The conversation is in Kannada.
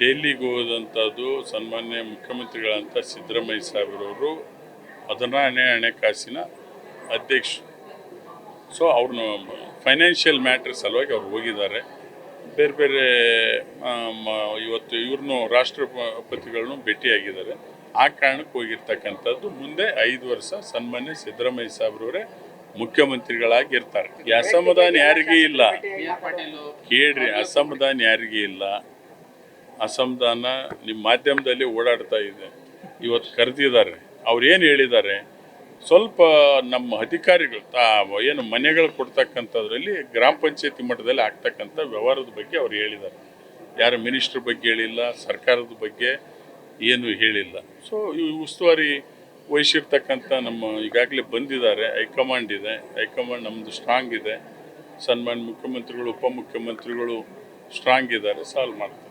ಡೆಲ್ಲಿಗೆ ಹೋದಂಥದ್ದು ಸನ್ಮಾನ್ಯ ಮುಖ್ಯಮಂತ್ರಿಗಳಂತ ಸಿದ್ದರಾಮಯ್ಯ ಸಾಹೇಬ್ರವರು 14ನೇ ಹಣಕಾಸಿನ ಅಧ್ಯಕ್ಷರು. ಸೊ ಅವ್ರನ್ನ ಫೈನಾನ್ಷಿಯಲ್ ಮ್ಯಾಟ್ರ್ ಸಲುವಾಗಿ ಅವ್ರು ಹೋಗಿದ್ದಾರೆ. ಬೇರೆ ಬೇರೆ ಇವತ್ತು ಇವ್ರನ್ನೂ ರಾಷ್ಟ್ರಪತಿಗಳನ್ನು ಭೇಟಿಯಾಗಿದ್ದಾರೆ. ಆ ಕಾರಣಕ್ಕೆ ಹೋಗಿರ್ತಕ್ಕಂಥದ್ದು. ಮುಂದೆ 5 ವರ್ಷ ಸನ್ಮಾನ್ಯ ಸಿದ್ದರಾಮಯ್ಯ ಸಾಹೇಬ್ರವರೇ ಮುಖ್ಯಮಂತ್ರಿಗಳಾಗಿರ್ತಾರೆ. ಈ ಅಸಮಾಧಾನ ಯಾರಿಗೂ ಇಲ್ಲ ಕೇಳ್ರಿ, ಅಸಮಾಧಾನ ಯಾರಿಗೂ ಇಲ್ಲ. ಅಸಮಾಧಾನ ನಿಮ್ಮ ಮಾಧ್ಯಮದಲ್ಲಿ ಓಡಾಡ್ತಾ ಇದೆ. ಇವತ್ತು ಕರೆದಿದ್ದಾರೆ. ಅವ್ರು ಏನು ಹೇಳಿದ್ದಾರೆ, ಸ್ವಲ್ಪ ನಮ್ಮ ಅಧಿಕಾರಿಗಳು ಏನು ಮನೆಗಳು ಕೊಡ್ತಕ್ಕಂಥದ್ರಲ್ಲಿ ಗ್ರಾಮ ಪಂಚಾಯತಿ ಮಟ್ಟದಲ್ಲಿ ಆಗ್ತಕ್ಕಂಥ ವ್ಯವಹಾರದ ಬಗ್ಗೆ ಅವ್ರು ಹೇಳಿದ್ದಾರೆ. ಯಾರು ಮಿನಿಸ್ಟ್ರ್ ಬಗ್ಗೆ ಹೇಳಿಲ್ಲ, ಸರ್ಕಾರದ ಬಗ್ಗೆ ಏನು ಹೇಳಿಲ್ಲ. ಸೊ ಈ ಉಸ್ತುವಾರಿ ವಹಿಸಿರ್ತಕ್ಕಂಥ ನಮ್ಮ ಈಗಾಗಲೇ ಬಂದಿದ್ದಾರೆ. ಹೈಕಮಾಂಡ್ ಇದೆ, ಹೈಕಮಾಂಡ್ ನಮ್ಮದು ಸ್ಟ್ರಾಂಗ್ ಇದೆ. ಸನ್ಮಾನ್ಯ ಮುಖ್ಯಮಂತ್ರಿಗಳು, ಉಪಮುಖ್ಯಮಂತ್ರಿಗಳು ಸ್ಟ್ರಾಂಗ್ ಇದ್ದಾರೆ, ಸಾಲ್ವ್ ಮಾಡ್ತಾರೆ.